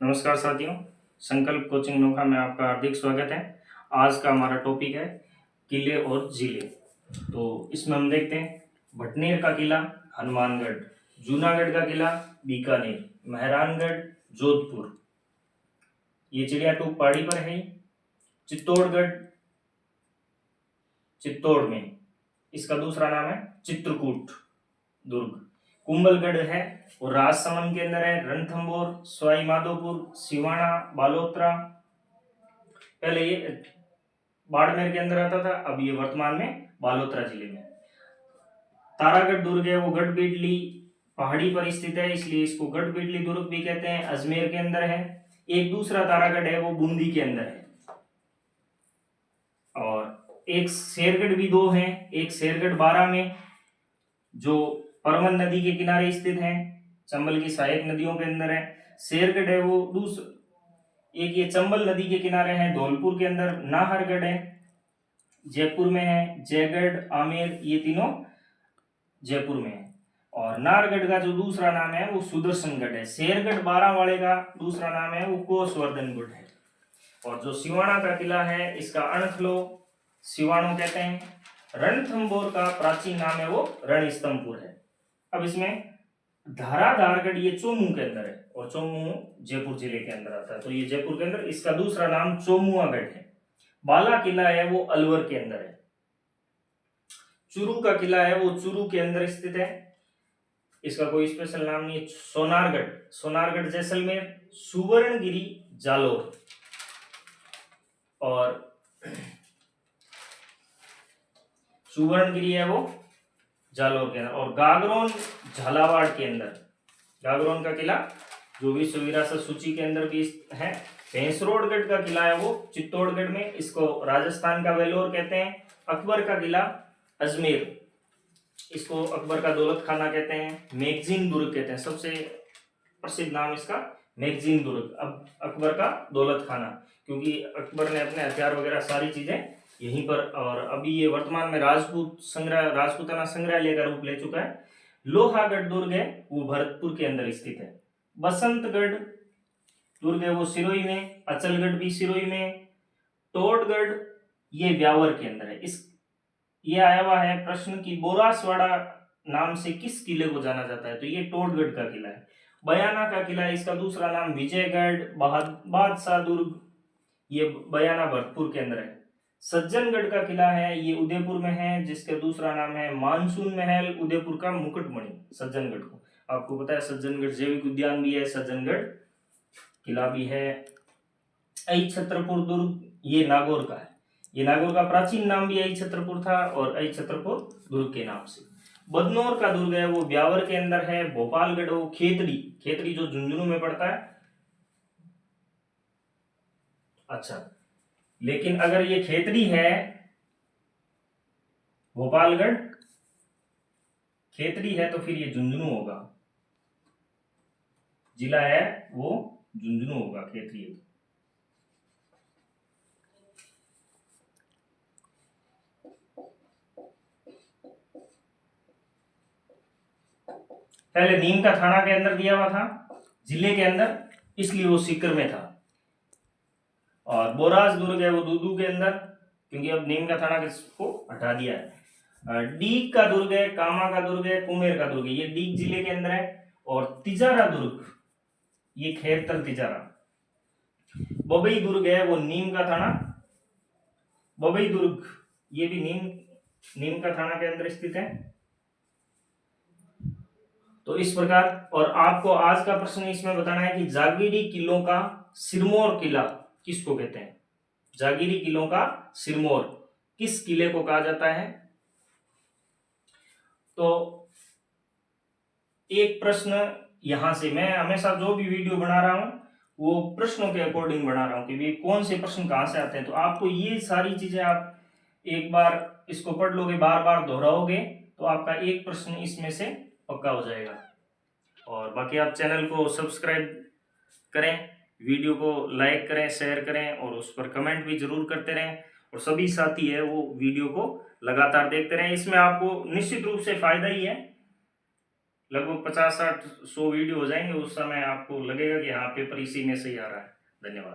नमस्कार साथियों, संकल्प कोचिंग नोखा में आपका हार्दिक स्वागत है। आज का हमारा टॉपिक है किले और जिले। तो इसमें हम देखते हैं भटनेर का किला हनुमानगढ़, जूनागढ़ का किला बीकानेर, मेहरानगढ़ जोधपुर, ये चिड़िया टूप पहाड़ी पर है। चित्तौड़गढ़ चित्तौड़ में, इसका दूसरा नाम है चित्रकूट दुर्ग। कुंभलगढ़ है वो राजसमंद के अंदर है। रणथंभौर, सवाई माधोपुर, सिवाना, बालोतरा, पहले ये बाड़मेर के अंदर आता था, अब ये वर्तमान में बालोतरा जिले में। तारागढ़ दुर्ग है वो गढ़बिडली पहाड़ी पर स्थित है, इसलिए इसको गढ़बिडली दुर्ग भी कहते हैं, अजमेर के अंदर है। एक दूसरा तारागढ़ है वो बूंदी के अंदर है। और एक शेरगढ़ भी दो हैं, एक शेरगढ़ बारा में जो परवन नदी के किनारे स्थित है, चंबल की सहायक नदियों के अंदर है। शेरगढ़ है वो एक ये चंबल नदी के किनारे है, धौलपुर के अंदर। नाहरगढ़ है जयपुर में है। जयगढ़, आमेर, ये तीनों जयपुर में है। और नाहरगढ़ का जो दूसरा नाम है वो सुदर्शनगढ़ है। शेरगढ़ बारावाड़े का दूसरा नाम है वो कोसवर्धनगढ़ है। और जो सिवाना का किला है इसका अणथलो सिवाणो कहते हैं। रणथंभौर का प्राचीन नाम है वो रणस्तंभपुर है। अब इसमें धाराधारगढ़ ये चोमू के अंदर है, और चोमू जयपुर जिले के अंदर आता है, तो ये जयपुर के अंदर, इसका दूसरा नाम चोमुआगढ़ है। बाला किला है वो अलवर के अंदर है। चूरू का किला है वो चूरू के अंदर स्थित है, इसका कोई स्पेशल नाम नहीं है। सोनारगढ़ जैसलमेर, सुवर्णगिरी जालोर, और सुवर्णगिरी है वो जालोर के अंदर। और गागरोन झालावाड़ के अंदर, गागरोन का किला जो विश्व विरासत सूची के अंदर भी है। भैंसरोडगढ़ का किला है वो चित्तौड़गढ़ में, इसको राजस्थान का वेलोर कहते हैं। अकबर का किला अजमेर, इसको अकबर का दौलत खाना कहते हैं। मैगजीन दुर्ग कहते हैं, सबसे प्रसिद्ध नाम इसका मैगजीन दुर्ग, अब अकबर का दौलत खाना, क्योंकि अकबर ने अपने हथियार वगैरह सारी चीजें यहीं पर, और अभी ये वर्तमान में राजपूताना संग्रहालय का रूप ले चुका है। लोहागढ़ दुर्ग है वो भरतपुर के अंदर स्थित है। बसंतगढ़ दुर्ग है वो सिरोही में। अचलगढ़ भी सिरोही में। टोटगढ़ ये ब्यावर के अंदर है। ये आया हुआ है प्रश्न की बोरासवाड़ा नाम से किस किले को जाना जाता है, तो ये टोटगढ़ का किला है। बयाना का किला है, इसका दूसरा नाम विजयगढ़ बादशाह दुर्ग, ये बयाना भरतपुर के अंदर है। सज्जनगढ़ का किला है ये उदयपुर में है, जिसका दूसरा नाम है मानसून महल, उदयपुर का मुकुटमणि सज्जनगढ़ को। आपको पता है सज्जनगढ़ जैविक उद्यान भी है, सज्जनगढ़ किला भी है। आई छत्रपुर दुर्ग ये नागौर का है, ये नागौर का प्राचीन नाम भी आई छत्रपुर था, और आई छत्रपुर दुर्ग के नाम से। बदनौर का दुर्ग है वो ब्यावर के अंदर है। भोपालगढ़ वो खेतड़ी जो झुंझुनू में पड़ता है। अच्छा, लेकिन अगर ये खेतड़ी है, भोपालगढ़ खेतड़ी है, तो फिर ये झुंझुनू होगा, जिला है वो झुंझुनू होगा, खेतड़ी है। पहले नीम का थाना के अंदर दिया हुआ था, जिले के अंदर, इसलिए वो सीकर में था। और बोराज दुर्ग है वो दूदू के अंदर, क्योंकि अब नीम का थाना को हटा दिया है। डीग का दुर्ग है, कामा का दुर्ग है, कुमेर का दुर्ग है, ये डीग जिले के अंदर है। और तिजारा दुर्ग ये खैरतल तिजारा। बबई दुर्ग है वो नीम का थाना, बबई दुर्ग ये भी नीम का थाना के अंदर स्थित है। तो इस प्रकार, और आपको आज का प्रश्न इसमें बताना है कि जागीरी किलों का सिरमौर किला किसको कहते हैं। जागीरी किलों का सिरमौर किस किले को कहा जाता है। तो एक प्रश्न यहां से, मैं हमेशा जो भी वीडियो बना रहा हूं वो प्रश्नों के अकॉर्डिंग बना रहा हूं कि कौन से प्रश्न कहां से आते हैं। तो आपको ये सारी चीजें आप एक बार इसको पढ़ लोगे, बार बार दोहराओगे, तो आपका एक प्रश्न इसमें से पक्का हो जाएगा। और बाकी आप चैनल को सब्सक्राइब करें, वीडियो को लाइक करें, शेयर करें, और उस पर कमेंट भी जरूर करते रहें। और सभी साथी है वो वीडियो को लगातार देखते रहें, इसमें आपको निश्चित रूप से फायदा ही है। लगभग 50-60-100 वीडियो हो जाएंगे, उस समय आपको लगेगा कि हाँ पेपर इसी में से ही आ रहा है। धन्यवाद।